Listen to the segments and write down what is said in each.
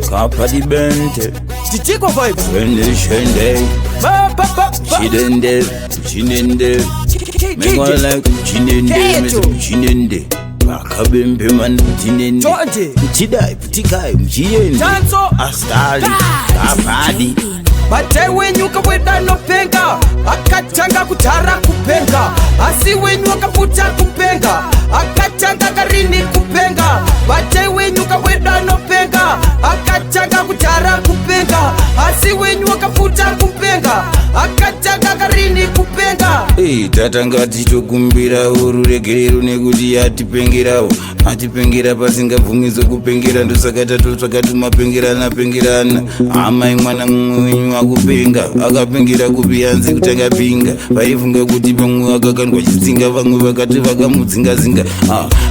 Kapa di bente Tichiko vibes Shende Chinende Mengwa like Chinende Makabembe man Chinende Chidai Putikai Mchiyende Astali Kapadi Bate wenyu kaweda no penga Akachanga kutara kupenga Asi wenyu wakaputa kupenga Akachanga karini kupenga Bate wenyu kaweda no penga Akachanga kutara kupenga Asi wenyu wakaputa kupenga Akachanga karini kupenga Tatanga titokumbira ururegerero nekuti atipengerawo atipengera pasingabvumizo kupengera ndosakata tumapengirana amai mwana mwenyu akupenga akapengera kupi hanzi kutanga pinga vaifunga kuti pamwe akakandwa chitsinga vamwe vakati vakamudzingazinga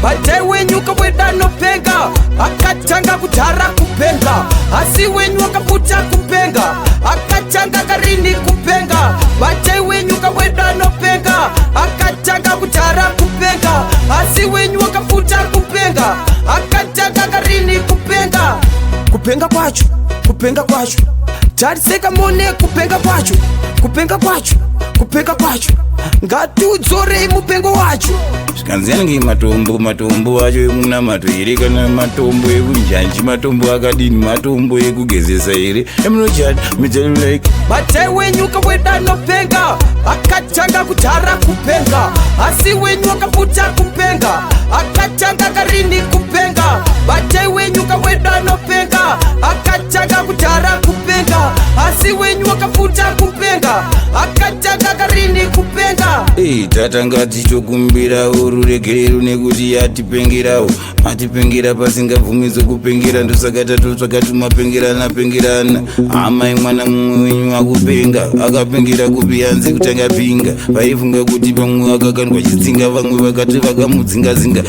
Bate wenyu kaweda no penga Akachanga kutara kupenga Asi wenyu wakaputa kupenga Akachanga karini kupenga Bate wenyu kaweda no penga Akachanga kutara kupenga Asi wenyu wakaputa kupenga Akachanga karini kupenga Kupenga kwacho tariseka mone kupenga kwacho ngati udzorei mupengo wacho zvikanziyange matombo acho emunamato here kana matombo ekunjanji matombo akadini matombo ekugezesa here emunochati like Bate wenyu kaweda no penga Akachanga kutara kupenga Asi wenyu wakaputa kupenga Akachanga karini kupenga Bate wenyu kaweda no penga Akachanga kutara kupenga Asi wenyu wakaputa kupenga Akachanga karini kupenga tatanga titokumbira ururegerero nekuti atipengerawo atipengera pasingabvumizo kupengera ndosakata totsvaka tumapengirana amai mwana mwenyu akupenga akapengera kupi hanzi kutanga pinga vaifunga kuti pamwe akakandwa chitsinga vamwe vakati vakamudzingazinga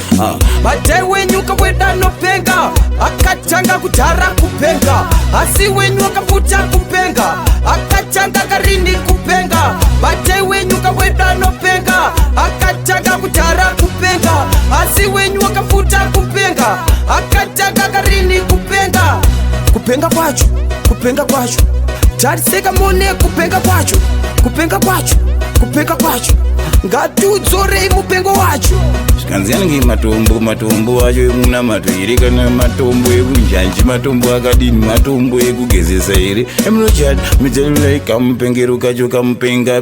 Bate wenyu kaweda no penga Akachanga kutara kupenga Asi wenyu wakaputa kupenga Akachanga karini kupenga Bate wenyu kaweda no penga Akachanga kutara kupenga Asi wenyu wakaputa kupenga Akachanga karini kupenga Kupenga kwacho tariseka mone kupenga kwacho ngati udzorei mupengo wacho zvikanziyange matombo acho emunamato here kana matombo ekunjanji matombo akadini matombo ekugezesa here emunochati like kamupengero kacho kamupenga